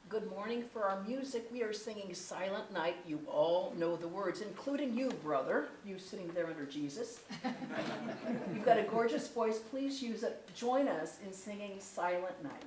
Good morning. For our music, we are singing Silent Night. You all know the words, including you, brother, you sitting there under Jesus. You've got a gorgeous voice. Please use it. Join us in singing Silent Night.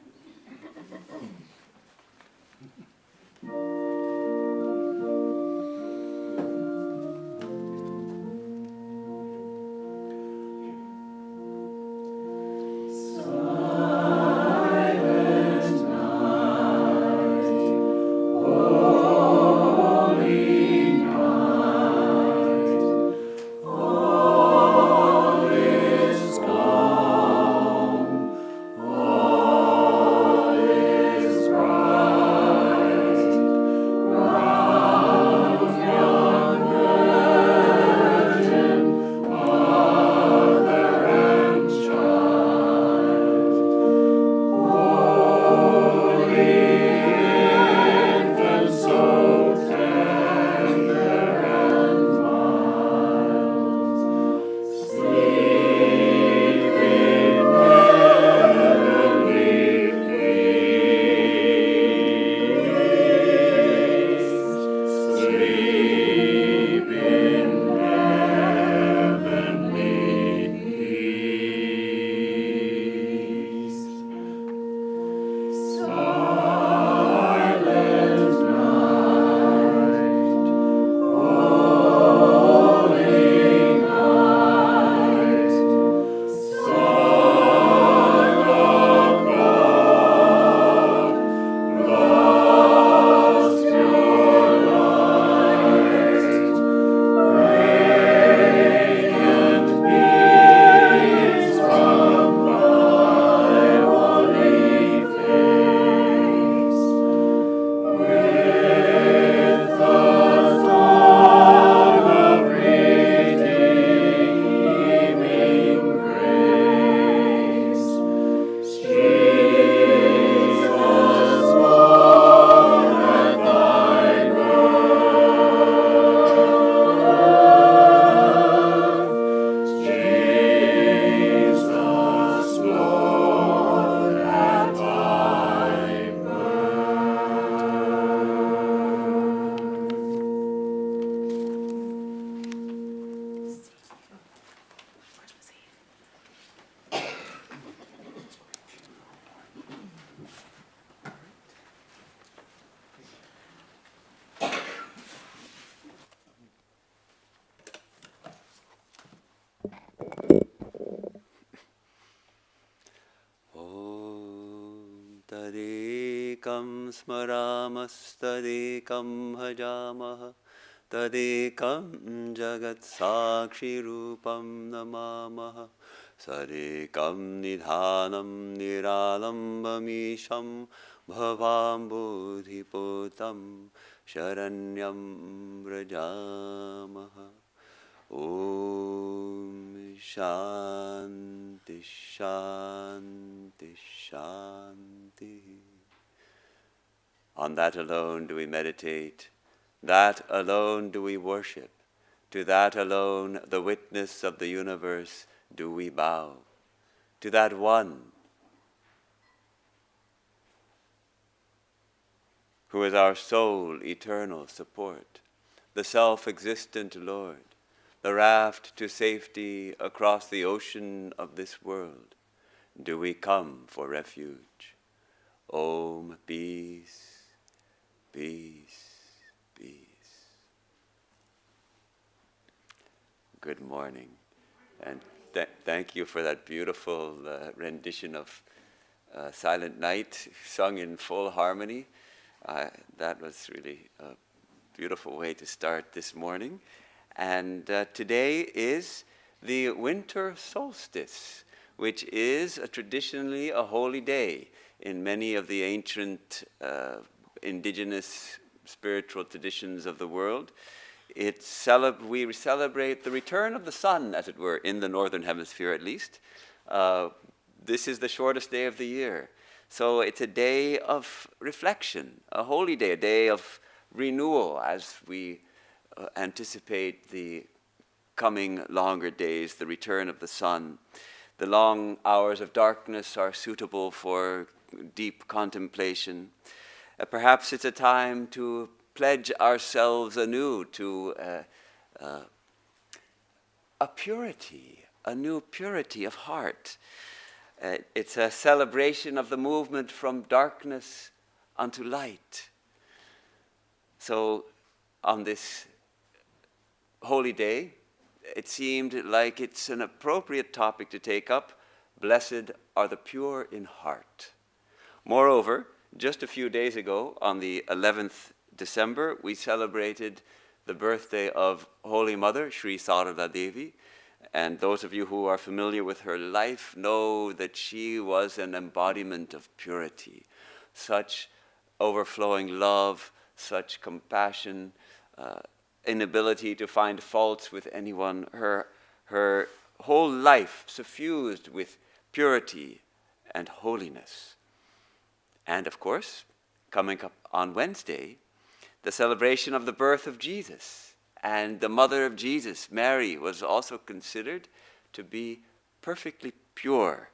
Tadekam smaramasthadekam bhajamah Tadekam jagat sakshi rupam namamah Sadekam nidhanam niralambamisham bhavam bodhipotam sharanyam vrajamah Om Shanti Shanti Shanti. On that alone do we meditate, that alone do we worship, to that alone, the witness of the universe, do we bow, to that one who is our sole eternal support, the self-existent Lord, the raft to safety across the ocean of this world, do we come for refuge. Om, peace, peace, peace. Good morning, and thank you for that beautiful rendition of Silent Night, sung in full harmony. That was really a beautiful way to start this morning. And today is the winter solstice, which is traditionally a holy day in many of the ancient indigenous spiritual traditions of the world. We celebrate the return of the sun, as it were, in the northern hemisphere at least. This is the shortest day of the year. So it's a day of reflection, a holy day, a day of renewal as we anticipate the coming longer days, the return of the sun. The long hours of darkness are suitable for deep contemplation. Perhaps it's a time to pledge ourselves anew to a purity, a new purity of heart. It's a celebration of the movement from darkness unto light. So on this holy day, it seemed like it's an appropriate topic to take up. Blessed are the pure in heart. Moreover, just a few days ago, on the 11th December, we celebrated the birthday of Holy Mother, Sri Sarada Devi. And those of you who are familiar with her life know that she was an embodiment of purity. Such overflowing love, such compassion, inability to find faults with anyone. Her whole life suffused with purity and holiness. And of course, coming up on Wednesday, the celebration of the birth of Jesus. And the mother of Jesus, Mary, was also considered to be perfectly pure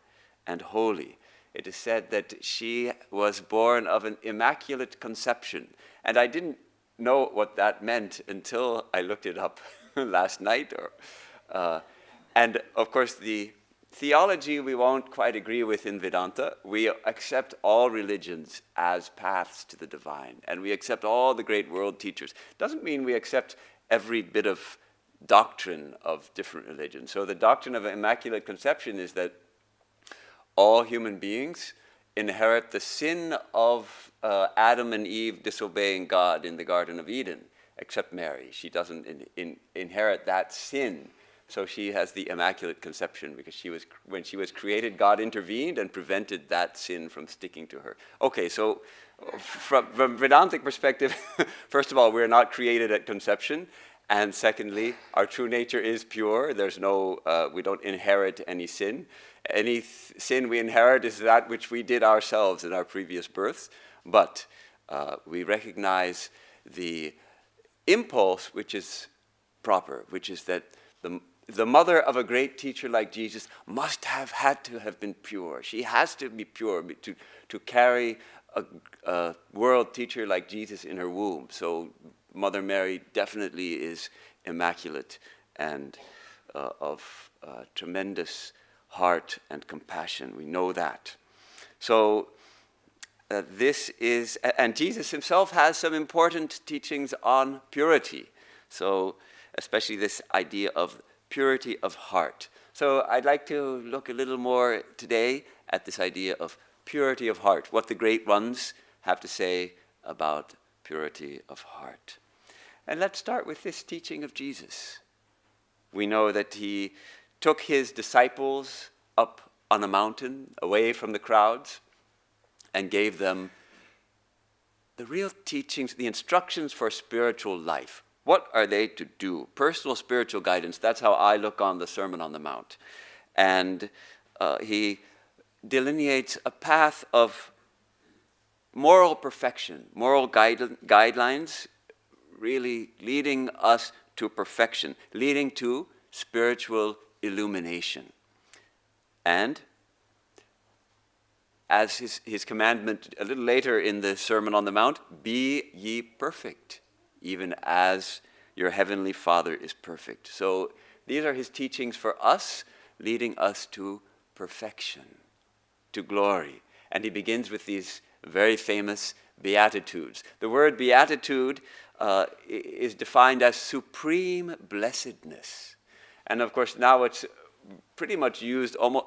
and holy. It is said that she was born of an immaculate conception. And I didn't know what that meant until I looked it up last night. And of course, the theology we won't quite agree with in Vedanta. We accept all religions as paths to the divine, and we accept all the great world teachers. Doesn't mean we accept every bit of doctrine of different religions. So the doctrine of Immaculate Conception is that all human beings inherit the sin of Adam and Eve disobeying God in the Garden of Eden, except Mary. She doesn't inherit that sin. So she has the Immaculate Conception because when she was created, God intervened and prevented that sin from sticking to her. Okay, so from Vedantic perspective, first of all, we're not created at conception. And secondly, our true nature is pure. There's no, we don't inherit any sin. Any sin we inherit is that which we did ourselves in our previous births. But we recognize the impulse which is proper, which is that the mother of a great teacher like Jesus must have had to have been pure. She has to be pure to carry a world teacher like Jesus in her womb. So Mother Mary definitely is immaculate and of tremendous heart and compassion. We know that. So this is, and Jesus himself has some important teachings on purity. So especially this idea of purity of heart. So I'd like to look a little more today at this idea of purity of heart, what the great ones have to say about purity of heart. And let's start with this teaching of Jesus. We know that he took his disciples up on a mountain, away from the crowds, and gave them the real teachings, the instructions for spiritual life. What are they to do? Personal spiritual guidance, that's how I look on the Sermon on the Mount. And he delineates a path of moral perfection, moral guidelines, really leading us to perfection, leading to spiritual illumination. And as his commandment a little later in the Sermon on the Mount, be ye perfect, even as your heavenly Father is perfect. So these are his teachings for us, leading us to perfection, to glory. And he begins with these very famous Beatitudes. The word beatitude is defined as supreme blessedness. And of course now it's pretty much used almost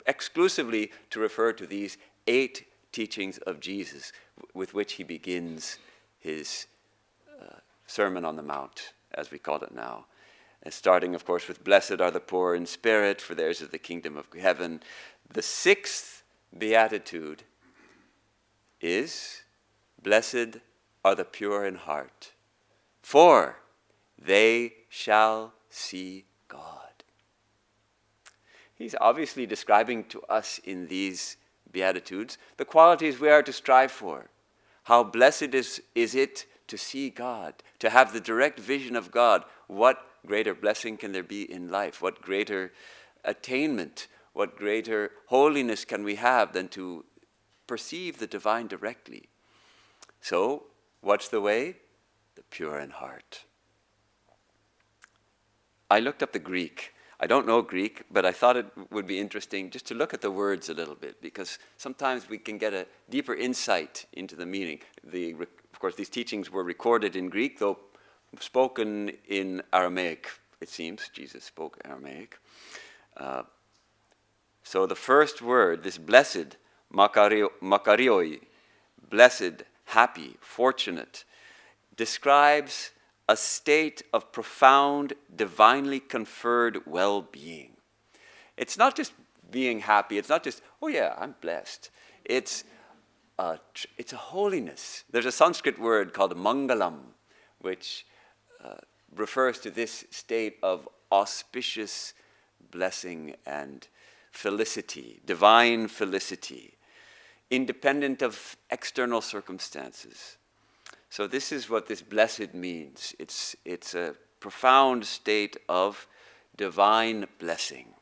exclusively to refer to these 8 teachings of Jesus with which he begins his Sermon on the Mount, as we call it now. And starting, of course, with blessed are the poor in spirit, for theirs is the kingdom of heaven. The 6th beatitude is, blessed are the pure in heart, for they shall see God. He's obviously describing to us in these beatitudes the qualities we are to strive for. How blessed is it to see God, to have the direct vision of God. What greater blessing can there be in life? What greater attainment, what greater holiness can we have than to perceive the divine directly? So, what's the way? The pure in heart. I looked up the Greek. I don't know Greek, but I thought it would be interesting just to look at the words a little bit, because sometimes we can get a deeper insight into the meaning. Of course, these teachings were recorded in Greek, though spoken in Aramaic, it seems. Jesus spoke Aramaic. So the first word, this blessed, makarioi, blessed, happy, fortunate, describes a state of profound, divinely conferred well-being. It's not just being happy. It's not just, oh yeah, I'm blessed. It's a holiness. There's a Sanskrit word called mangalam, which refers to this state of auspicious blessing and felicity, divine felicity, independent of external circumstances. So this is what this blessed means. It's a profound state of divine blessing.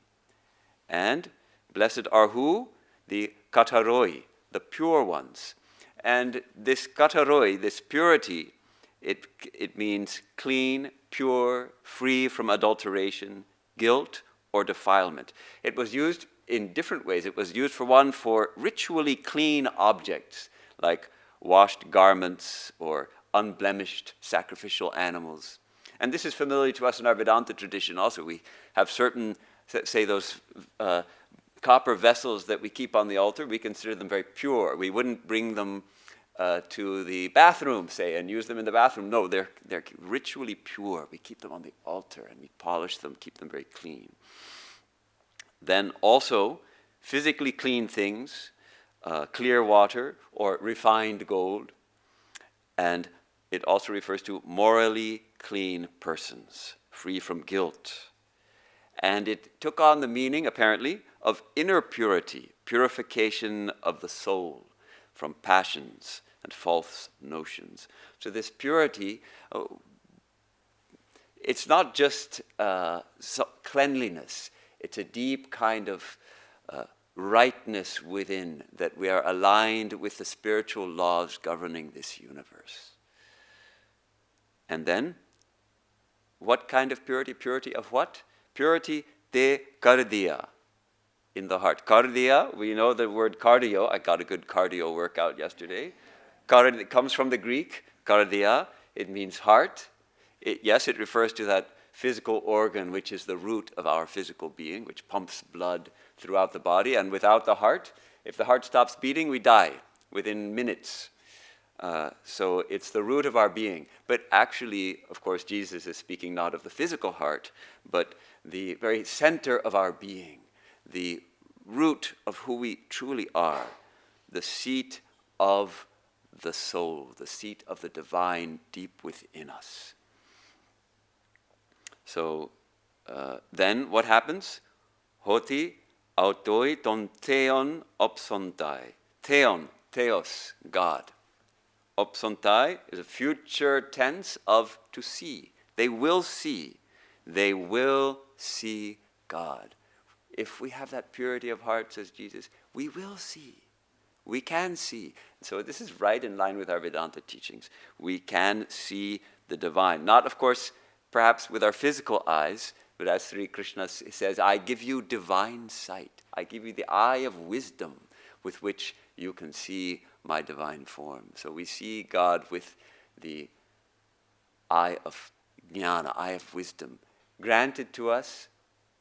And blessed are who? The kataroi, the pure ones. And this kataroi, this purity, it means clean, pure, free from adulteration, guilt, or defilement. It was used in different ways. It was used for ritually clean objects, like washed garments or unblemished sacrificial animals. And this is familiar to us in our Vedanta tradition also. We have certain, say those copper vessels that we keep on the altar, we consider them very pure. We wouldn't bring them to the bathroom, say, and use them in the bathroom. No, they're ritually pure. We keep them on the altar and we polish them, keep them very clean. Then also, physically clean things, clear water or refined gold. And it also refers to morally clean persons, free from guilt. And it took on the meaning, apparently, of inner purity, purification of the soul from passions and false notions. So this purity, it's not just cleanliness. It's a deep kind of rightness within, that we are aligned with the spiritual laws governing this universe. And then, what kind of purity? Purity of what? Purity de cardia, in the heart. Cardia, we know the word cardio. I got a good cardio workout yesterday. It comes from the Greek, cardia. It means heart. Yes, it refers to that physical organ which is the root of our physical being, which pumps blood throughout the body. And without the heart, if the heart stops beating, we die within minutes. So it's the root of our being. But actually, of course, Jesus is speaking not of the physical heart, but the very center of our being, the root of who we truly are, the seat of the soul, the seat of the divine deep within us. So then what happens? Hoti autoi ton theon opsontai. Theon, theos, God. Opsontai is a future tense of to see. They will see. They will see God. If we have that purity of heart, says Jesus, we will see. We can see. So this is right in line with our Vedanta teachings. We can see the divine. Not, of course, perhaps with our physical eyes, but as Sri Krishna says, I give you divine sight. I give you the eye of wisdom with which you can see my divine form. So we see God with the eye of jnana, eye of wisdom, granted to us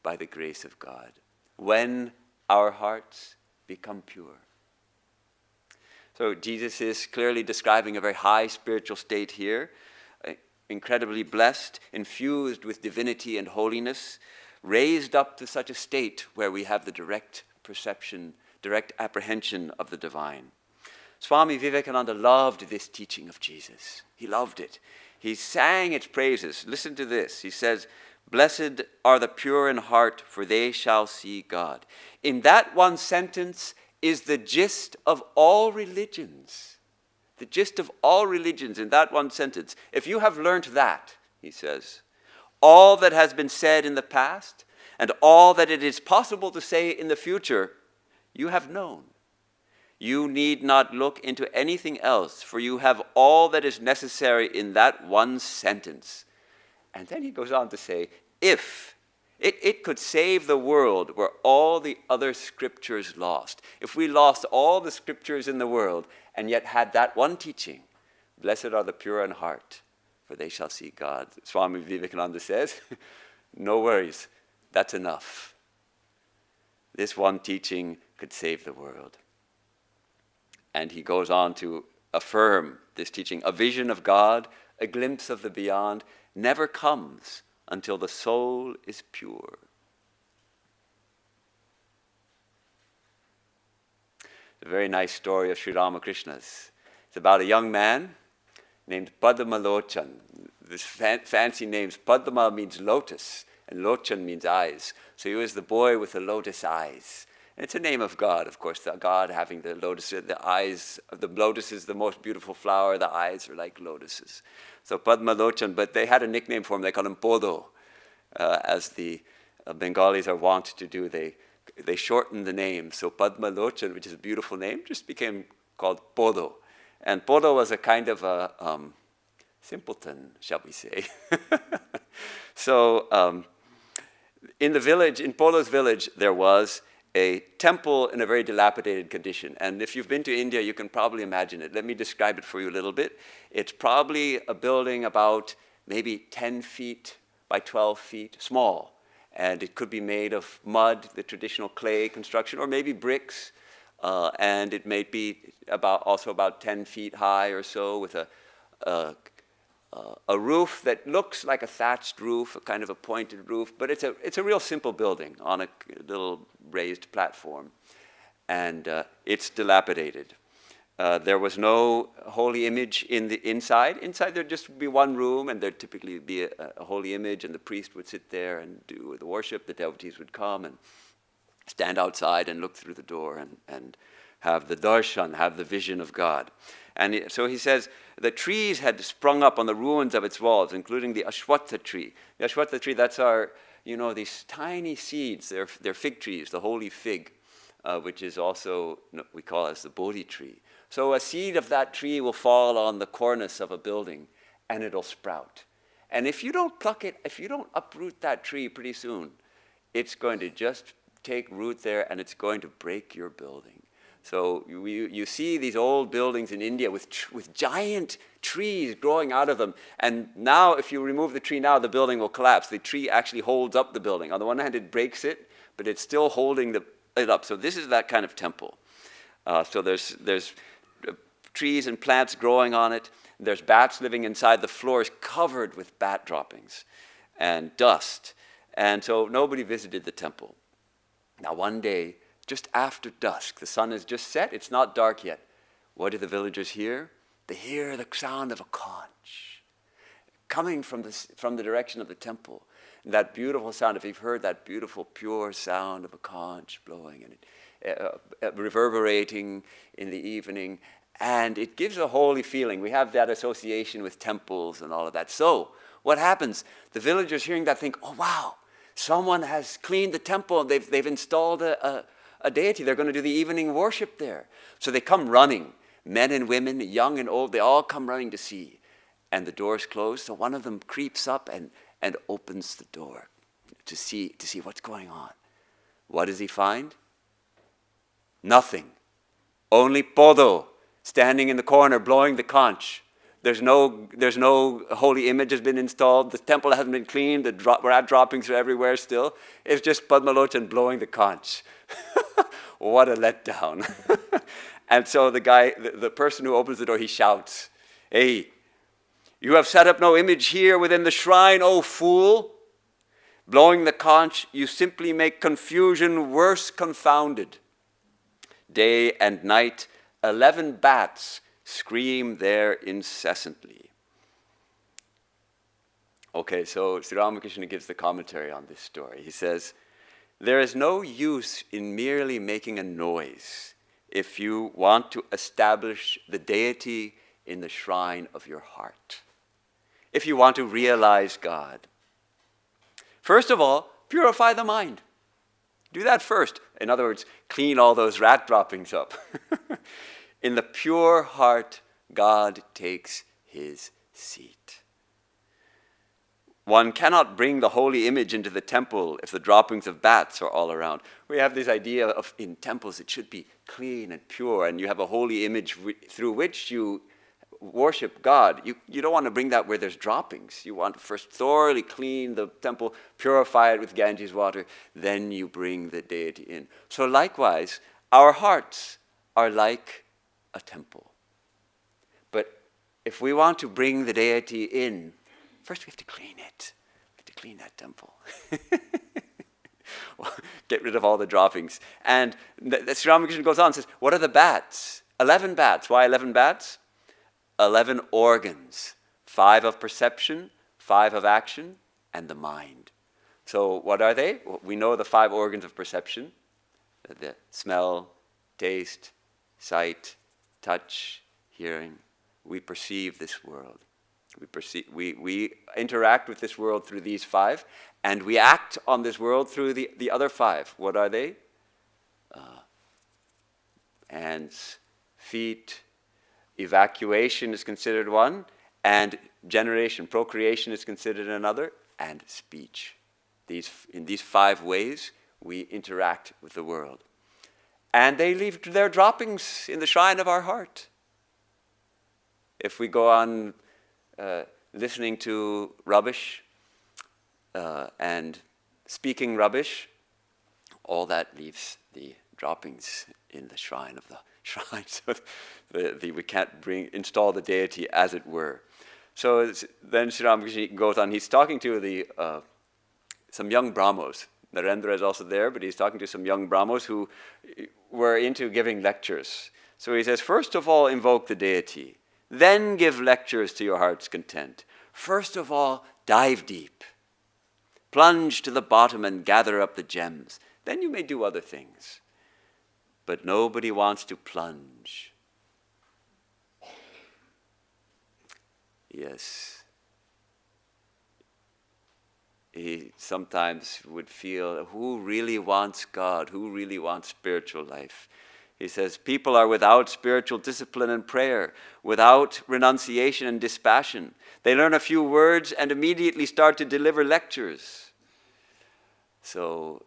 by the grace of God, when our hearts become pure. So Jesus is clearly describing a very high spiritual state here, incredibly blessed, infused with divinity and holiness, raised up to such a state where we have the direct perception, direct apprehension of the divine. Swami Vivekananda loved this teaching of Jesus. He loved it. He sang its praises. Listen to this. He says, "Blessed are the pure in heart, for they shall see God." In that one sentence is the gist of all religions. The gist of all religions in that one sentence. If you have learned that, he says, all that has been said in the past and all that it is possible to say in the future, you have known. You need not look into anything else, for you have all that is necessary in that one sentence. And then he goes on to say, if it could save the world were all the other scriptures lost. If we lost all the scriptures in the world and yet had that one teaching, blessed are the pure in heart, for they shall see God. Swami Vivekananda says, no worries, that's enough. This one teaching could save the world. And he goes on to affirm this teaching. A vision of God, a glimpse of the beyond, never comes until the soul is pure. It's a very nice story of Sri Ramakrishna's. It's about a young man named Padmalochan. This fancy names. Padma means lotus, and Lochan means eyes. So he was the boy with the lotus eyes. And it's a name of God, of course, the God having the lotus, the eyes of the lotus is the most beautiful flower, the eyes are like lotuses. So Padmalochan, but they had a nickname for him, they called him Podo, as the Bengalis are wont to do. They shortened the name, so Padmalochan, which is a beautiful name, just became called Podo. And Podo was a kind of a simpleton, shall we say. So in the village, in Podo's village, there was a temple in a very dilapidated condition. And if you've been to India, you can probably imagine it. Let me describe it for you a little bit. It's probably a building about maybe 10 feet by 12 feet, small. And it could be made of mud, the traditional clay construction, or maybe bricks. And it may be also about 10 feet high or so, with a roof that looks like a thatched roof, a kind of a pointed roof, but it's a real simple building on a little raised platform. And it's dilapidated. There was no holy image in the inside. Inside there'd just be one room, and there'd typically be a holy image, and the priest would sit there and do the worship. The devotees would come and stand outside and look through the door and have the darshan, have the vision of God. And so he says the trees had sprung up on the ruins of its walls, including the ashwatha tree. The ashwatha tree, that's our, these tiny seeds. They're fig trees, the holy fig, which is also, we call as the bodhi tree. So a seed of that tree will fall on the cornice of a building, and it'll sprout. And if you don't pluck it, if you don't uproot that tree pretty soon, it's going to just take root there, and it's going to break your building. So you see these old buildings in India with giant trees growing out of them. And now, if you remove the tree now, the building will collapse. The tree actually holds up the building. On the one hand, it breaks it, but it's still holding it up. So this is that kind of temple. So there's trees and plants growing on it. There's bats living inside. The floor is covered with bat droppings and dust. And so nobody visited the temple. Now one day, just after dusk, the sun has just set, it's not dark yet. What do the villagers hear? They hear the sound of a conch coming from the direction of the temple. And that beautiful sound, if you've heard that beautiful, pure sound of a conch blowing and it reverberating in the evening, and it gives a holy feeling. We have that association with temples and all of that. So what happens? The villagers hearing that think, oh wow, someone has cleaned the temple. They've installed a deity. They're going to do the evening worship there. So they come running, men and women, young and old, they all come running to see. And the door's closed, so one of them creeps up and opens the door to see what's going on. What does he find? Nothing. Only Podo standing in the corner blowing the conch. There's no holy image has been installed. The temple hasn't been cleaned. The rat droppings are everywhere still. It's just Padmalochan blowing the conch. What a letdown. And so the person who opens the door, he shouts, "Hey, you have set up no image here within the shrine, O fool. Blowing the conch, you simply make confusion worse confounded. Day and night, 11 bats scream there incessantly." Okay, so Sri Ramakrishna gives the commentary on this story. He says, there is no use in merely making a noise if you want to establish the deity in the shrine of your heart. If you want to realize God. First of all, purify the mind. Do that first. In other words, clean all those rat droppings up. In the pure heart, God takes his seat. One cannot bring the holy image into the temple if the droppings of bats are all around. We have this idea of in temples it should be clean and pure, and you have a holy image through which you worship God. You don't want to bring that where there's droppings. You want to first thoroughly clean the temple, purify it with Ganges water, then you bring the deity in. So likewise, our hearts are like a temple. But if we want to bring the deity in, first we have to clean it. We have to clean that temple. Get rid of all the droppings. And the Sri Ramakrishna goes on and says, what are the bats? 11 bats. Why 11 bats? 11 organs. 5 of perception, 5 of action, and the mind. So what are they? Well, we know the 5 organs of perception. The smell, taste, sight, touch, hearing. We perceive this world. We interact with this world through these 5, and we act on this world through the other 5. What are they? Hands, feet, evacuation is considered one, and generation, procreation is considered another, and speech. In these 5 ways, we interact with the world. And they leave their droppings in the shrine of our heart. If we go on listening to rubbish and speaking rubbish, all that leaves the droppings in the shrine of the shrine. So we can't install the deity as it were. So then Sri Ramakrishna goes on. He's talking to some young Brahmos. Narendra is also there, but he's talking to some young Brahmos who were into giving lectures. So he says, first of all, invoke the deity. Then give lectures to your heart's content. First of all, dive deep. Plunge to the bottom and gather up the gems. Then you may do other things. But nobody wants to plunge. Yes. He sometimes would feel, who really wants God? Who really wants spiritual life? He says, people are without spiritual discipline and prayer, without renunciation and dispassion. They learn a few words and immediately start to deliver lectures. So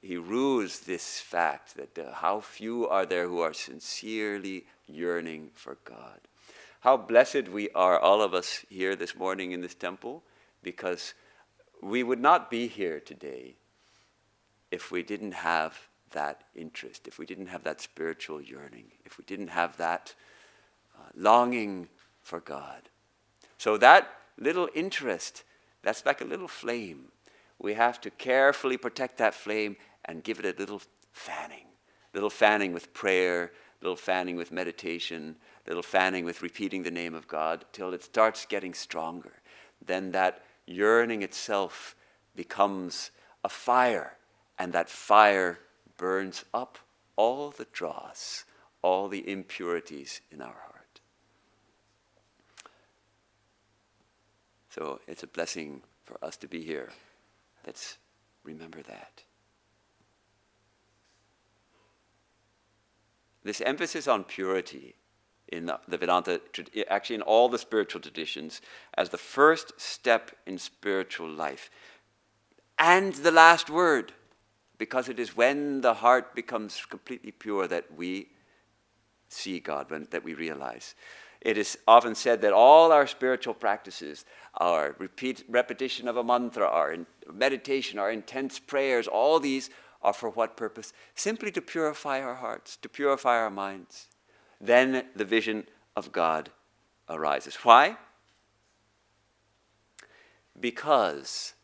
he rues this fact that how few are there who are sincerely yearning for God. How blessed we are, all of us here this morning in this temple, because we would not be here today if we didn't have that interest, if we didn't have that spiritual yearning, if we didn't have that longing for God. So that little interest, that's like a little flame. We have to carefully protect that flame and give it a little fanning with prayer, little fanning with meditation, little fanning with repeating the name of God till it starts getting stronger. Then that yearning itself becomes a fire, and that fire burns up all the dross, all the impurities in our heart. So it's a blessing for us to be here. Let's remember that. This emphasis on purity in the Vedanta, actually in all the spiritual traditions, as the first step in spiritual life, and the last word, because it is when the heart becomes completely pure that we see God, that we realize. It is often said that all our spiritual practices, our repetition of a mantra, our meditation, our intense prayers, all these are for what purpose? Simply to purify our hearts, to purify our minds. Then the vision of God arises. Why? Because,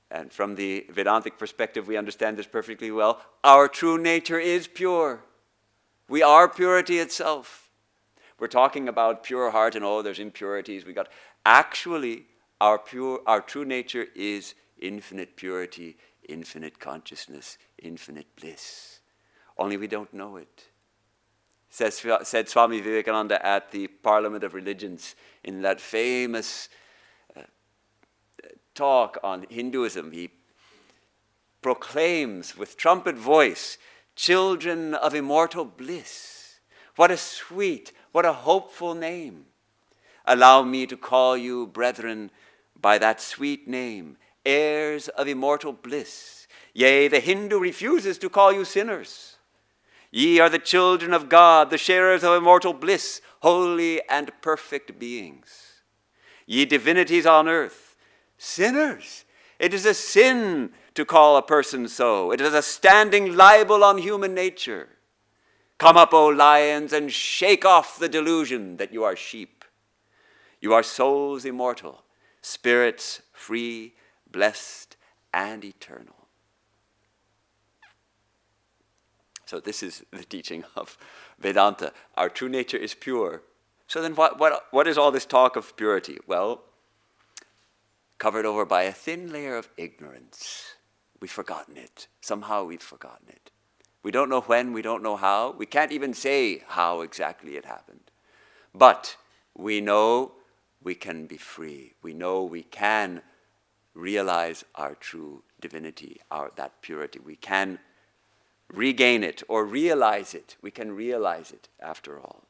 and from the Vedantic perspective we understand this perfectly well, our true nature is pure. We are purity itself. We're talking about pure heart and there's impurities. Actually, our true nature is infinite purity, infinite consciousness, infinite bliss. Only we don't know it. Said Swami Vivekananda at the Parliament of Religions in that famous talk on Hinduism. He proclaims with trumpet voice, children of immortal bliss. What a sweet, what a hopeful name. Allow me to call you, brethren, by that sweet name, heirs of immortal bliss. Yea, the Hindu refuses to call you sinners. Ye are the children of God, the sharers of immortal bliss, holy and perfect beings. Ye divinities on earth, sinners. It is a sin to call a person so. It is a standing libel on human nature. Come up, O lions, and shake off the delusion that you are sheep. You are souls immortal, spirits free, blessed, and eternal. So this is the teaching of Vedanta. Our true nature is pure. So then what is all this talk of purity? Well, covered over by a thin layer of ignorance. We've forgotten it. Somehow we've forgotten it. We don't know when, we don't know how. We can't even say how exactly it happened. But we know we can be free. We know we can realize our true divinity, that purity. We can regain it or realize it. We can realize it after all.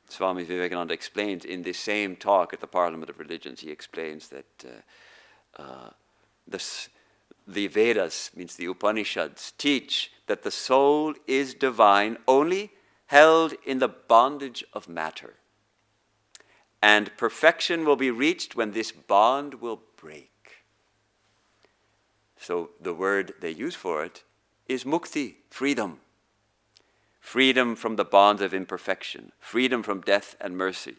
Swami Vivekananda explains in this same talk at the Parliament of Religions, he explains that the Vedas, means the Upanishads, teach that the soul is divine only held in the bondage of matter. And perfection will be reached when this bond will break. So the word they use for it is mukti, freedom. Freedom from the bonds of imperfection, freedom from death and mercy.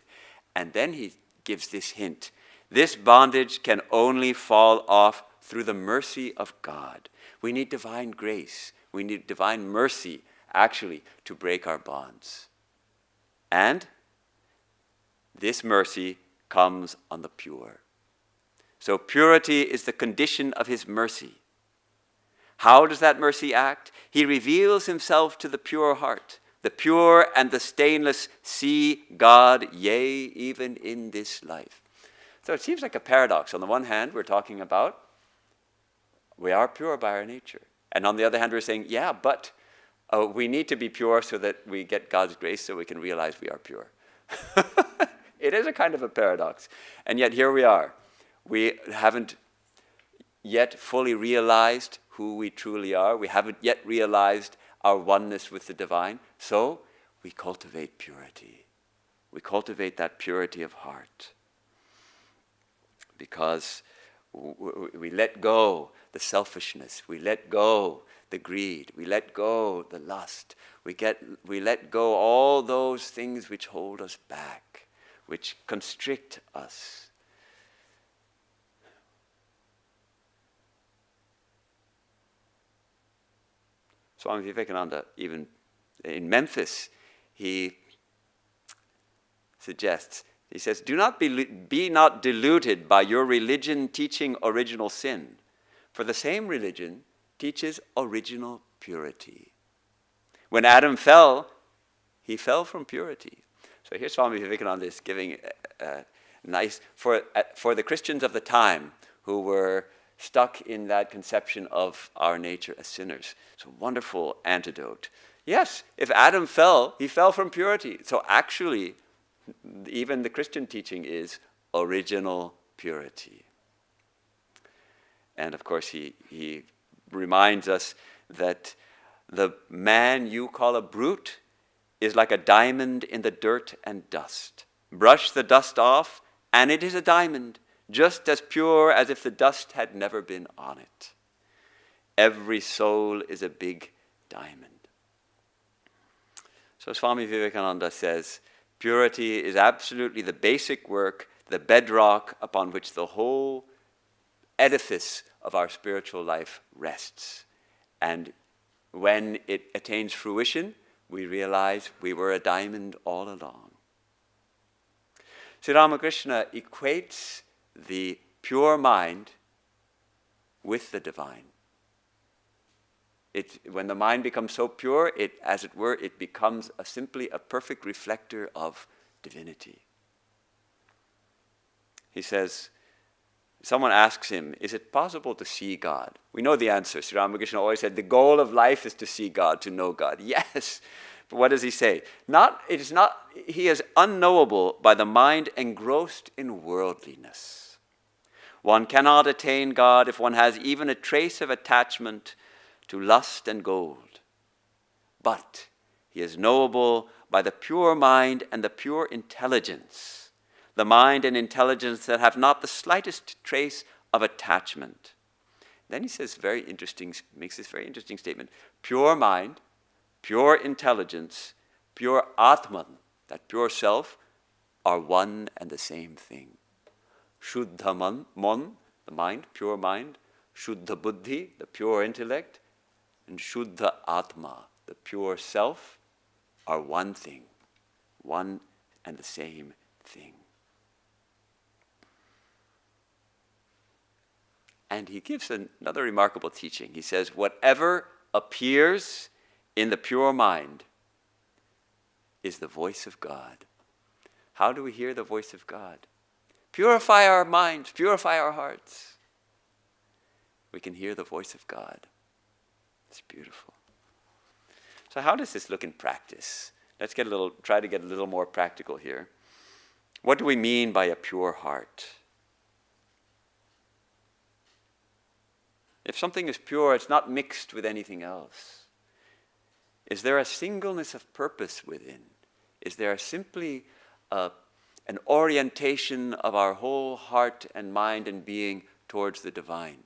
And then he gives this hint. This bondage can only fall off through the mercy of God. We need divine grace. We need divine mercy, actually, to break our bonds. And this mercy comes on the pure. So purity is the condition of his mercy. How does that mercy act? He reveals himself to the pure heart. The pure and the stainless see God, yea, even in this life. So it seems like a paradox. On the one hand, we're talking about we are pure by our nature. And on the other hand, we're saying, yeah, but we need to be pure so that we get God's grace so we can realize we are pure. It is a kind of a paradox. And yet here we are. We haven't yet fully realized who we truly are. We haven't yet realized our oneness with the divine. So we cultivate purity. We cultivate that purity of heart. Because we let go the selfishness. We let go the greed. We let go the lust. We let go all those things which hold us back, which constrict us. Swami Vivekananda, even in Memphis, he suggests, he says, do not be not deluded by your religion teaching original sin, for the same religion teaches original purity. When Adam fell, he fell from purity. So here Swami Vivekananda is giving nice, for the Christians of the time who were stuck in that conception of our nature as sinners. It's a wonderful antidote. Yes, if Adam fell, he fell from purity. So actually, even the Christian teaching is original purity. And of course, he reminds us that the man you call a brute is like a diamond in the dirt and dust. Brush the dust off, and it is a diamond, just as pure as if the dust had never been on it. Every soul is a big diamond. So Swami Vivekananda says, purity is absolutely the basic work, the bedrock upon which the whole edifice of our spiritual life rests. And when it attains fruition, we realize we were a diamond all along. Sri Ramakrishna equates the pure mind with the divine. When the mind becomes so pure, as it were, it becomes simply a perfect reflector of divinity. He says, someone asks him, is it possible to see God? We know the answer. Sri Ramakrishna always said, the goal of life is to see God, to know God. Yes. But what does he say? He is unknowable by the mind engrossed in worldliness. One cannot attain God if one has even a trace of attachment to lust and gold. But he is knowable by the pure mind and the pure intelligence, the mind and intelligence that have not the slightest trace of attachment. Then he says makes this very interesting statement. Pure mind, pure intelligence, pure Atman, that pure self, are one and the same thing. Shuddha man, the mind, pure mind, Shuddha buddhi, the pure intellect, and Shuddha Atma, the pure self, are one thing, one and the same thing. And he gives another remarkable teaching. He says, whatever appears in the pure mind is the voice of God. How do we hear the voice of God? Purify our minds, purify our hearts. We can hear the voice of God. It's beautiful. So how does this look in practice? Let's try to get a little more practical here. What do we mean by a pure heart? If something is pure, it's not mixed with anything else. Is there a singleness of purpose within? Is there simply an orientation of our whole heart and mind and being towards the divine?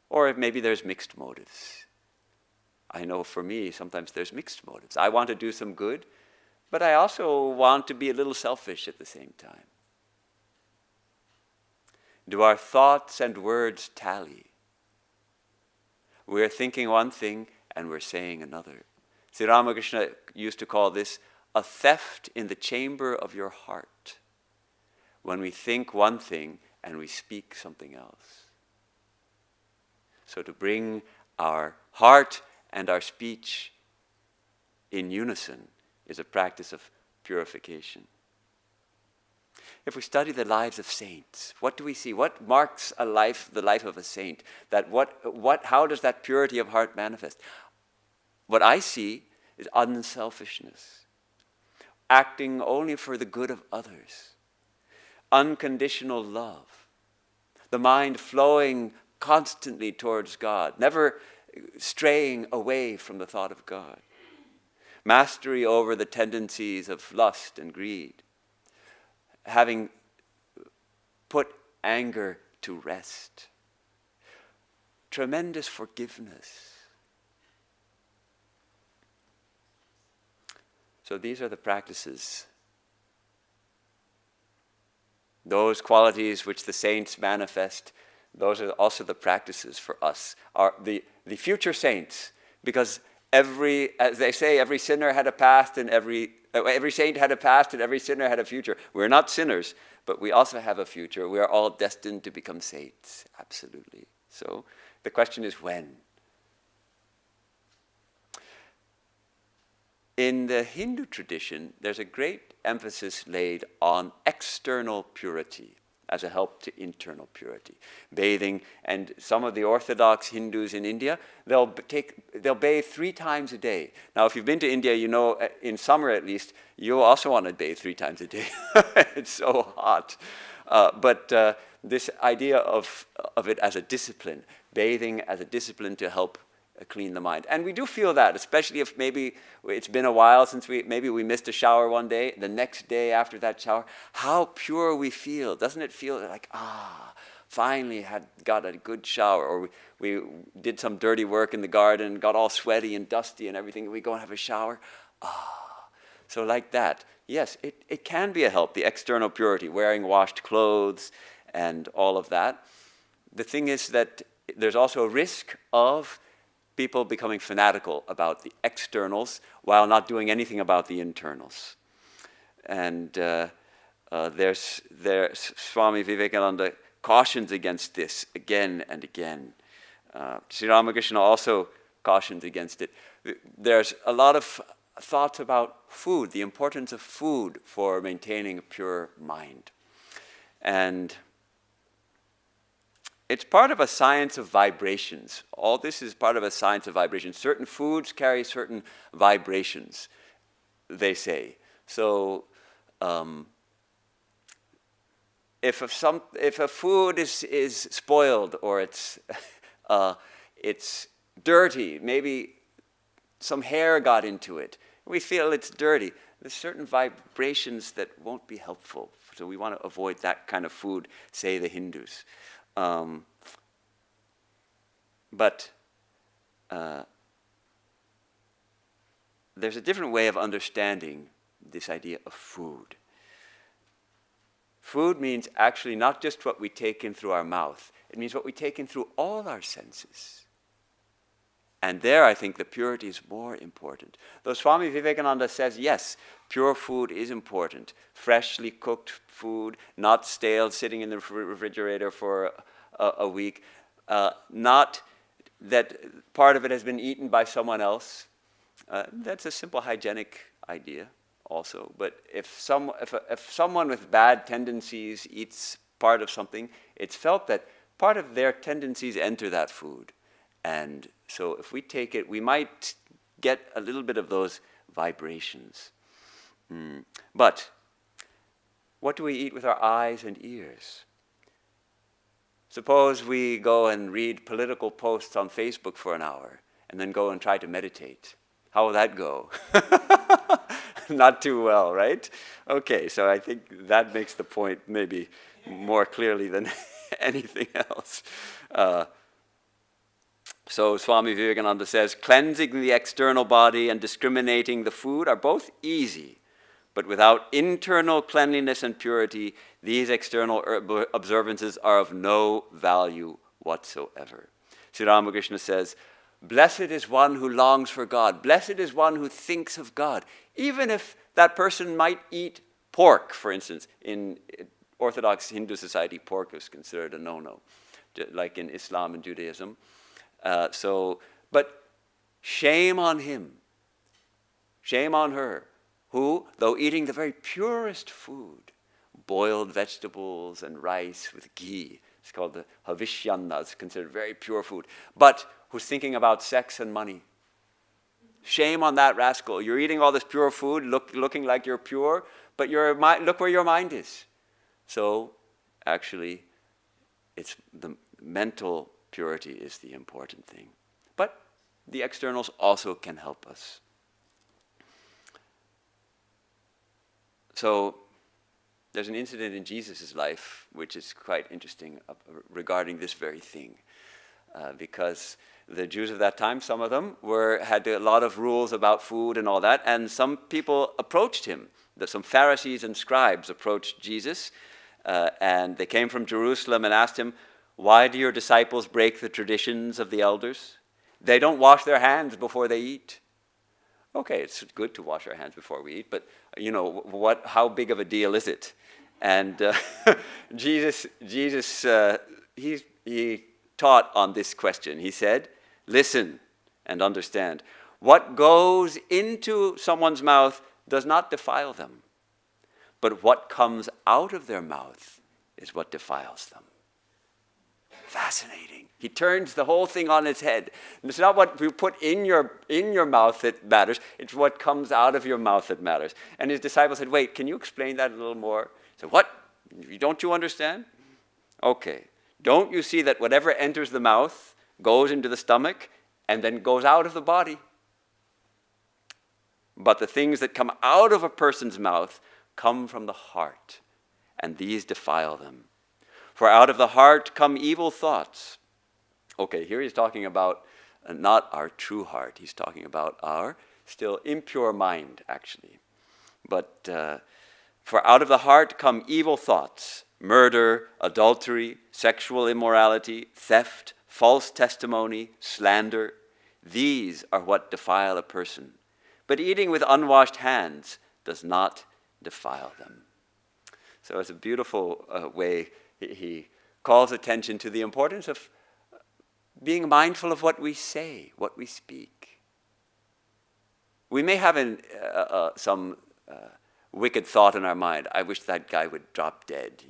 Or maybe there's mixed motives. I know for me, sometimes there's mixed motives. I want to do some good, but I also want to be a little selfish at the same time. Do our thoughts and words tally? We're thinking one thing and we're saying another. Sri Ramakrishna used to call this a theft in the chamber of your heart, when we think one thing and we speak something else. So to bring our heart and our speech in unison is a practice of purification. If we study the lives of saints, what do we see? What marks the life of a saint? How does that purity of heart manifest? What I see is unselfishness, acting only for the good of others, unconditional love, the mind flowing constantly towards God, never straying away from the thought of God, mastery over the tendencies of lust and greed, having put anger to rest, tremendous forgiveness. So these are the practices. Those qualities which the saints manifest, those are also the practices for us, the future saints, because as they say, every sinner had a past and every saint had a past and every sinner had a future. We're not sinners, but we also have a future. We are all destined to become saints, absolutely. So the question is when? In the Hindu tradition, there's a great emphasis laid on external purity as a help to internal purity. Bathing, and some of the Orthodox Hindus in India, they'll bathe 3 times a day. Now, if you've been to India, you know, in summer at least, you also want to bathe 3 times a day. It's so hot. But this idea of it as a discipline, bathing as a discipline to help clean the mind. And we do feel that, especially if maybe it's been a while since we missed a shower one day, the next day after that shower, how pure we feel. Doesn't it feel like, finally got a good shower, or we did some dirty work in the garden, got all sweaty and dusty and everything, we go and have a shower. So like that, yes, it can be a help, the external purity, wearing washed clothes and all of that. The thing is that there's also a risk of people becoming fanatical about the externals while not doing anything about the internals. And there's Swami Vivekananda cautions against this again and again. Sri Ramakrishna also cautions against it. There's a lot of thoughts about food, the importance of food for maintaining a pure mind. And it's part of a science of vibrations. All this is part of a science of vibrations. Certain foods carry certain vibrations, they say. So if a food is spoiled or it's dirty, maybe some hair got into it, we feel it's dirty. There's certain vibrations that won't be helpful. So we want to avoid that kind of food, say the Hindus. But there's a different way of understanding this idea of food. Food means actually not just what we take in through our mouth. It means what we take in through all our senses. And there I think the purity is more important. Though Swami Vivekananda says, yes, pure food is important. Freshly cooked food, not stale, sitting in the refrigerator for a week. Not that part of it has been eaten by someone else. That's a simple hygienic idea also. But if someone with bad tendencies eats part of something, it's felt that part of their tendencies enter that food. And so if we take it, we might get a little bit of those vibrations. But what do we eat with our eyes and ears? Suppose we go and read political posts on Facebook for an hour and then go and try to meditate. How will that go? Not too well, right? Okay, so I think that makes the point maybe more clearly than anything else. So Swami Vivekananda says, cleansing the external body and discriminating the food are both easy, but without internal cleanliness and purity, these external observances are of no value whatsoever. Sri Ramakrishna says, blessed is one who longs for God. Blessed is one who thinks of God. Even if that person might eat pork, for instance. In Orthodox Hindu society, pork is considered a no-no, like in Islam and Judaism. But shame on him, shame on her, who, though eating the very purest food, boiled vegetables and rice with ghee, it's called the havishyana, it's considered very pure food, but who's thinking about sex and money. Shame on that rascal. You're eating all this pure food, looking like you're pure, but look where your mind is. So, actually, it's the mental purity is the important thing. But the externals also can help us. So there's an incident in Jesus' life which is quite interesting regarding this very thing. Because the Jews of that time, some of them, had a lot of rules about food and all that, and some people approached him. Some Pharisees and scribes approached Jesus, and they came from Jerusalem and asked him, why do your disciples break the traditions of the elders? They don't wash their hands before they eat. Okay, it's good to wash our hands before we eat, but how big of a deal is it? And Jesus, he taught on this question. He said, listen and understand. What goes into someone's mouth does not defile them, but what comes out of their mouth is what defiles them. Fascinating. He turns the whole thing on its head. And it's not what you put in your mouth that matters. It's what comes out of your mouth that matters. And his disciples said, wait, can you explain that a little more? He said, what? Don't you understand? Okay. Don't you see that whatever enters the mouth goes into the stomach and then goes out of the body? But the things that come out of a person's mouth come from the heart, and these defile them. For out of the heart come evil thoughts. Okay, here he's talking about not our true heart. He's talking about our still impure mind, actually. But for out of the heart come evil thoughts, murder, adultery, sexual immorality, theft, false testimony, slander. These are what defile a person. But eating with unwashed hands does not defile them. So it's a beautiful way he calls attention to the importance of being mindful of what we say, what we speak. We may have some wicked thought in our mind. I wish that guy would drop dead,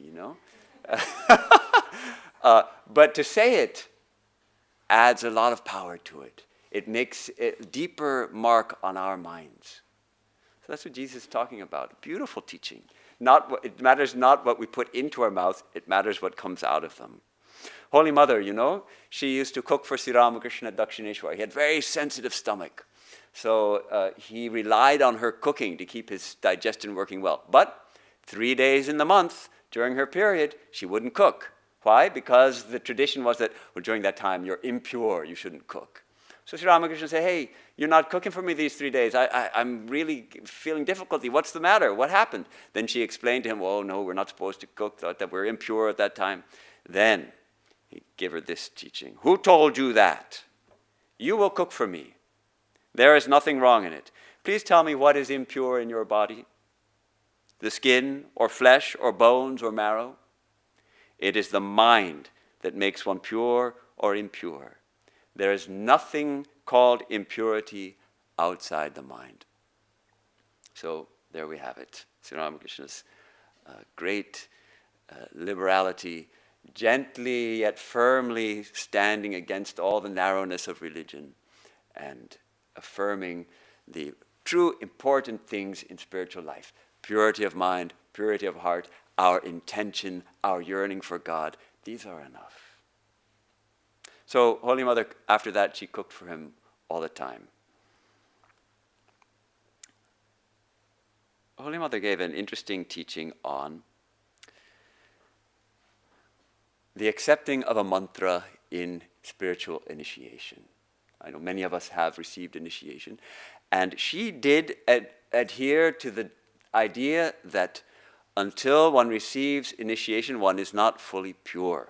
But to say it adds a lot of power to it. It makes a deeper mark on our minds. So that's what Jesus is talking about. Beautiful teaching. It matters not what we put into our mouths, it matters what comes out of them. Holy Mother, she used to cook for Sri Ramakrishna Dakshineshwar. He had very sensitive stomach. So he relied on her cooking to keep his digestion working well. But 3 days in the month, during her period, she wouldn't cook. Why? Because the tradition was that during that time you're impure, you shouldn't cook. So Sri Ramakrishna said, hey, you're not cooking for me these 3 days. I'm really feeling difficulty. What's the matter? What happened? Then she explained to him, oh, no, we're not supposed to cook, that we're impure at that time. Then he gave her this teaching. Who told you that? You will cook for me. There is nothing wrong in it. Please tell me what is impure in your body. The skin or flesh or bones or marrow? It is the mind that makes one pure or impure. There is nothing called impurity outside the mind. So there we have it. Sri Ramakrishna's great liberality, gently yet firmly standing against all the narrowness of religion and affirming the true important things in spiritual life. Purity of mind, purity of heart, our intention, our yearning for God. These are enough. So Holy Mother, after that, she cooked for him all the time. Holy Mother gave an interesting teaching on the accepting of a mantra in spiritual initiation. I know many of us have received initiation. And she did adhere to the idea that until one receives initiation, one is not fully pure.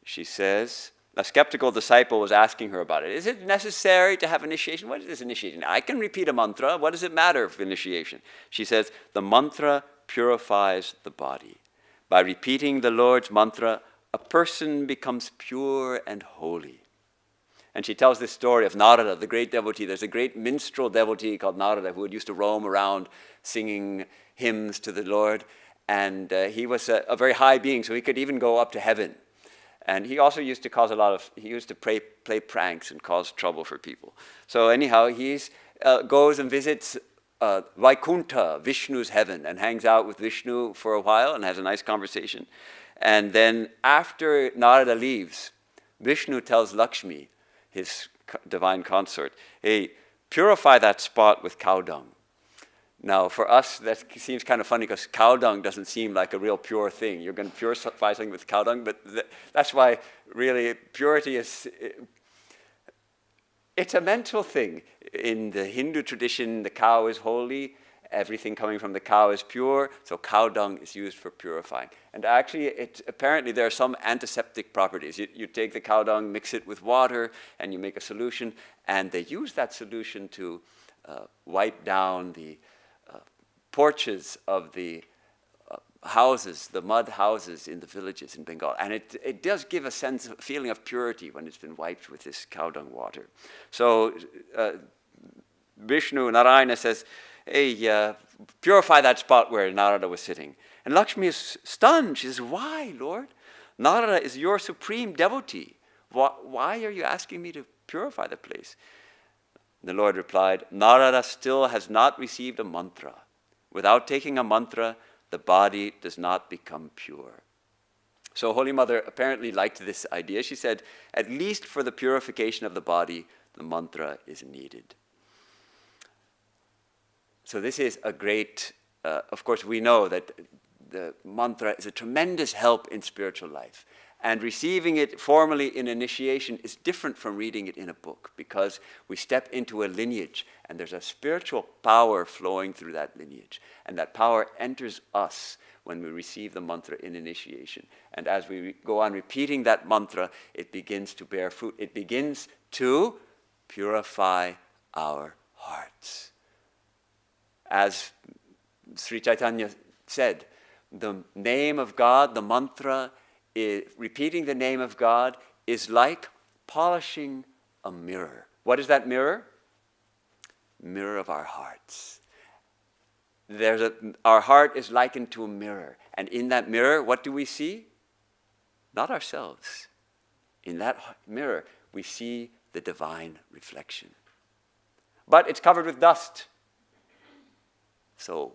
She says, a skeptical disciple was asking her about it. Is it necessary to have initiation? What is initiation? I can repeat a mantra. What does it matter for initiation? She says, the mantra purifies the body. By repeating the Lord's mantra, a person becomes pure and holy. And she tells this story of Narada, the great devotee. There's a great minstrel devotee called Narada who used to roam around singing hymns to the Lord. And he was a very high being, so he could even go up to heaven. And he also used to he used to play pranks and cause trouble for people. So anyhow, he goes and visits Vaikuntha, Vishnu's heaven, and hangs out with Vishnu for a while and has a nice conversation. And then after Narada leaves, Vishnu tells Lakshmi, his divine consort, hey, purify that spot with cow dung. Now, for us, that seems kind of funny because cow dung doesn't seem like a real pure thing. You're going to purify something with cow dung, but that's why really purity is, it's a mental thing. In the Hindu tradition, the cow is holy. Everything coming from the cow is pure, so cow dung is used for purifying. And actually, apparently there are some antiseptic properties. You take the cow dung, mix it with water, and you make a solution, and they use that solution to wipe down the porches of the houses, the mud houses in the villages in Bengal. And it does give a feeling of purity when it's been wiped with this cow dung water. So Vishnu, Narayana says, hey, purify that spot where Narada was sitting. And Lakshmi is stunned. She says, why, Lord? Narada is your supreme devotee. Why are you asking me to purify the place? The Lord replied, Narada still has not received a mantra. Without taking a mantra, the body does not become pure. So Holy Mother apparently liked this idea. She said, at least for the purification of the body, the mantra is needed. So this is a great, of course we know that the mantra is a tremendous help in spiritual life. And receiving it formally in initiation is different from reading it in a book because we step into a lineage and there's a spiritual power flowing through that lineage. And that power enters us when we receive the mantra in initiation. And as we go on repeating that mantra, it begins to bear fruit. It begins to purify our hearts. As Sri Chaitanya said, the name of God, the mantra, repeating the name of God is like polishing a mirror. What is that mirror? Mirror of our hearts. Our heart is likened to a mirror. And in that mirror, what do we see? Not ourselves. In that mirror, we see the divine reflection. But it's covered with dust. So,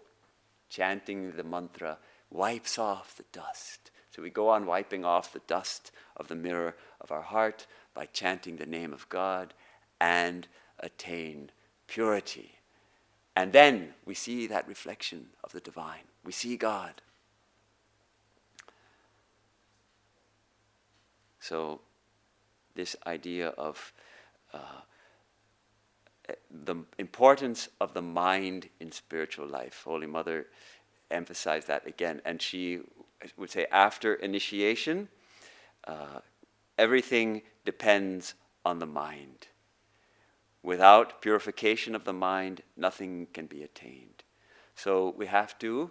chanting the mantra wipes off the dust. So we go on wiping off the dust of the mirror of our heart by chanting the name of God and attain purity. And then we see that reflection of the divine. We see God. So this idea of the importance of the mind in spiritual life. Holy Mother emphasized that again. And she would say after initiation, everything depends on the mind. Without purification of the mind, nothing can be attained. So we have to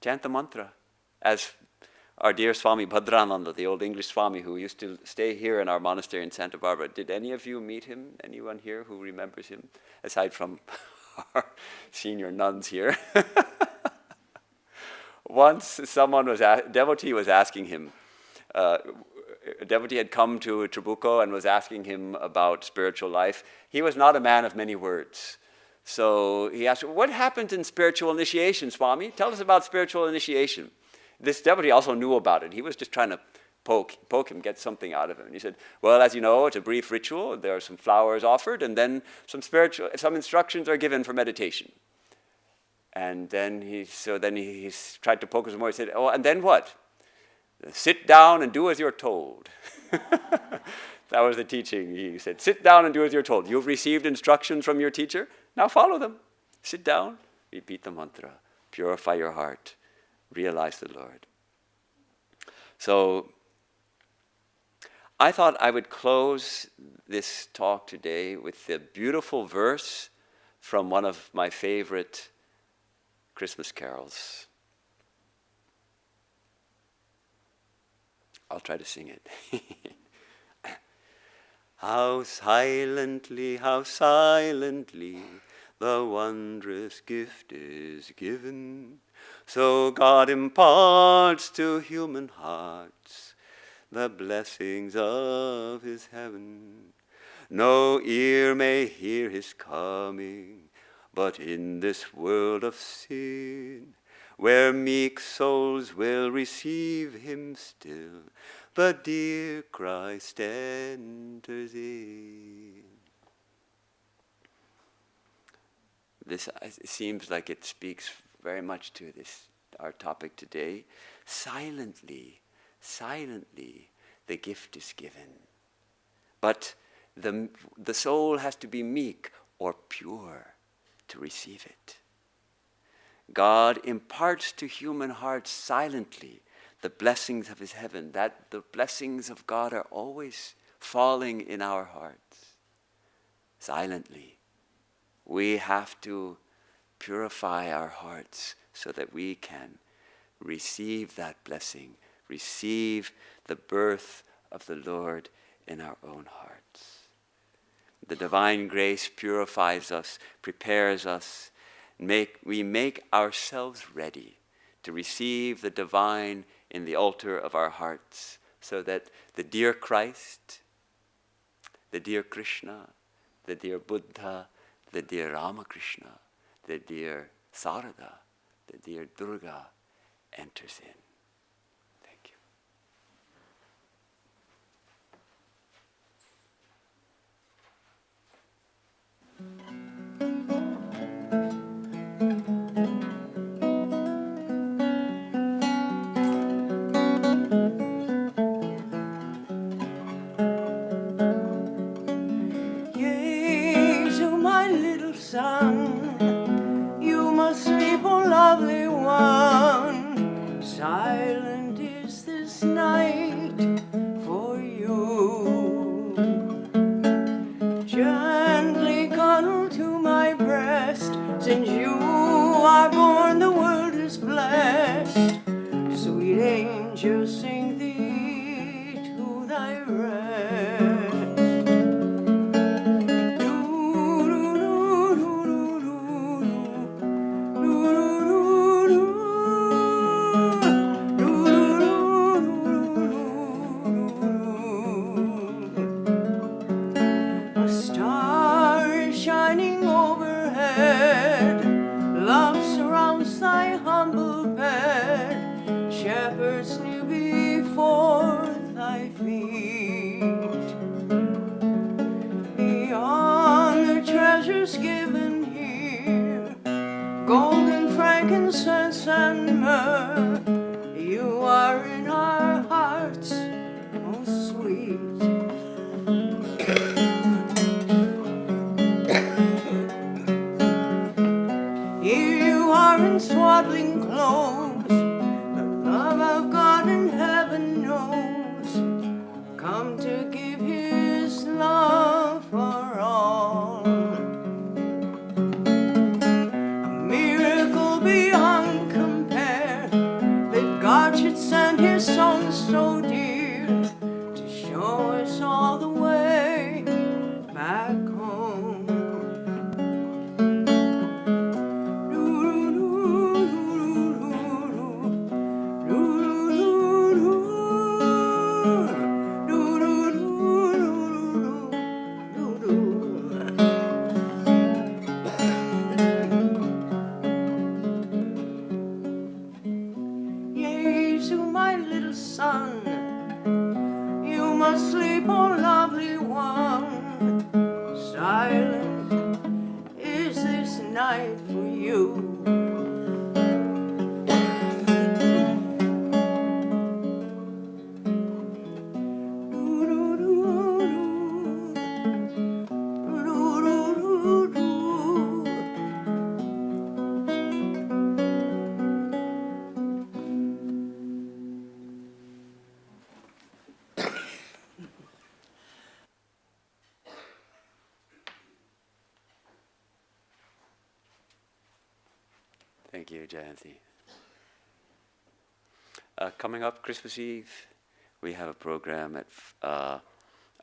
chant the mantra. As our dear Swami Bhadrananda, the old English Swami who used to stay here in our monastery in Santa Barbara, did any of you meet him? Anyone here who remembers him? Aside from our senior nuns here. Once a devotee was asking him, a devotee had come to Trabuco and was asking him about spiritual life. He was not a man of many words. So he asked, what happens in spiritual initiation, Swami? Tell us about spiritual initiation. This devotee also knew about it. He was just trying to poke him, get something out of him. And he said, well, as you know, it's a brief ritual. There are some flowers offered, and then some instructions are given for meditation. And then he tried to poke us more. He said, oh, and then what? Sit down and do as you're told. That was the teaching. He said, sit down and do as you're told. You've received instructions from your teacher. Now follow them. Sit down, repeat the mantra, purify your heart, realize the Lord. So I thought I would close this talk today with the beautiful verse from one of my favorite Christmas carols. I'll try to sing it. How silently, the wondrous gift is given. So God imparts to human hearts the blessings of his heaven. No ear may hear his coming, but in this world of sin, where meek souls will receive him still, the dear Christ enters in. This it seems like it speaks very much to our topic today. Silently, the gift is given. But the soul has to be meek or pure to receive it. God imparts to human hearts silently the blessings of his heaven, that the blessings of God are always falling in our hearts. Silently. We have to purify our hearts so that we can receive that blessing, receive the birth of the Lord in our own hearts. The divine grace purifies us, prepares us. We make ourselves ready to receive the divine in the altar of our hearts, so that the dear Christ, the dear Krishna, the dear Buddha, the dear Ramakrishna, the dear Sarada, the dear Durga enters in. Thank Son, you must sleep, oh lovely one. Silent is this night for you. Gently cuddle to my breast. Since you are born, the world is blessed. Sweet angel, sing thee to thy rest. Do, do, do, do, do, do, do, do, do. led. Love surrounds thy humble bed. Shepherds kneel before thy feet. Beyond the treasures given here, golden frankincense and myrrh, you are in our hearts, most sweet. Here you are in swaddling clothes, the love of God in heaven knows, come to give his love for all. A miracle beyond compare, that God should send his son so dear to show us all the way back home. Jesu, my little son, you must sleep, oh lovely one. Silent is this night for you. Thank you, Jayanti. Coming up Christmas Eve, we have a program at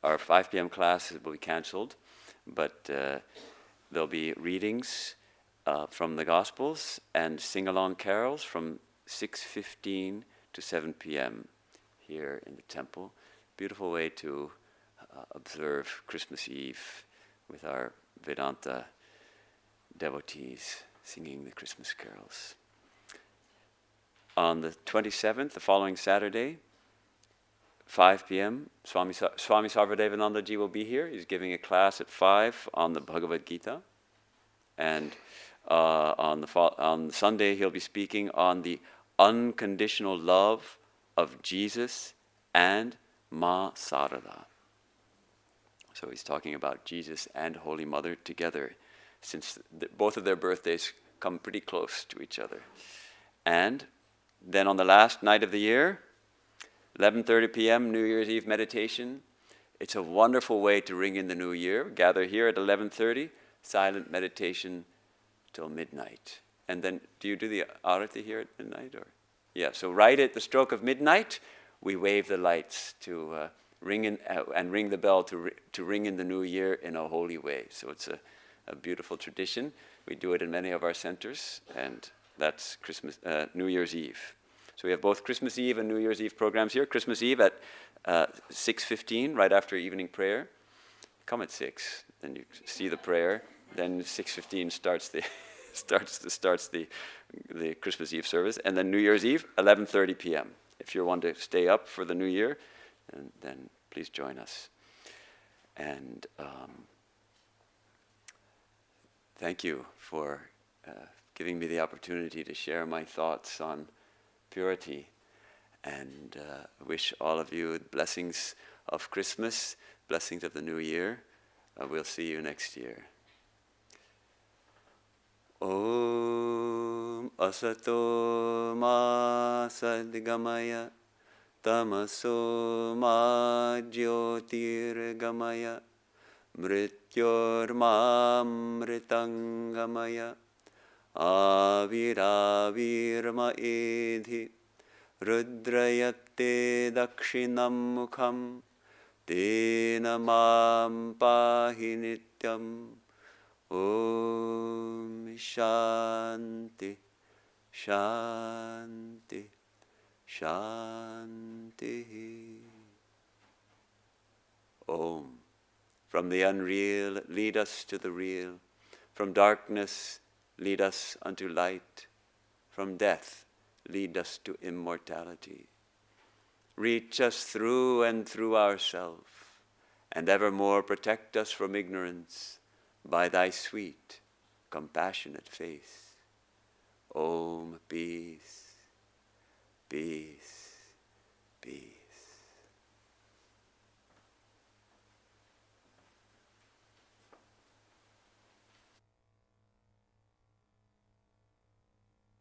our 5 p.m. class will be cancelled, but there'll be readings from the Gospels and sing-along carols from 6:15 to 7 p.m. here in the temple. Beautiful way to observe Christmas Eve with our Vedanta devotees singing the Christmas carols. On the 27th, the following Saturday, 5 p.m., Swami Sarvadevananda Ji will be here. He's giving a class at 5 on the Bhagavad Gita. And on Sunday, he'll be speaking on the unconditional love of Jesus and Ma Sarada. So he's talking about Jesus and Holy Mother together, since both of their birthdays come pretty close to each other. And then on the last night of the year, 11:30 p.m., New Year's Eve meditation. It's a wonderful way to ring in the new year. Gather here at 11:30, silent meditation till midnight. And then, do you do the arati here at midnight? Or? Yeah, so right at the stroke of midnight, we wave the lights to ring in and ring the bell to ring in the new year in a holy way. So it's a beautiful tradition. We do it in many of our centers, and that's New Year's Eve. So we have both Christmas Eve and New Year's Eve programs here. Christmas Eve at 6:15, right after evening prayer. Come at 6, then you see the prayer. Then 6:15 starts the Christmas Eve service, and then New Year's Eve 11:30 p.m. If you want to stay up for the New Year, then please join us. And thank you for giving me the opportunity to share my thoughts on purity, and wish all of you blessings of Christmas, blessings of the New Year. We'll see you next year. Om asato ma sadgamaya tamaso ma jyotirgamaya mrityorma mritangamaya Aviravirma edhi rudrayate dakshinam mukham tena mam pahi nityam. Om Shanti Shanti Shanti. Om. From the unreal, lead us to the real. From darkness lead us unto light. From death lead us to immortality. Reach us through and through ourself, and evermore protect us from ignorance by thy sweet, compassionate face. Om, peace, peace, peace.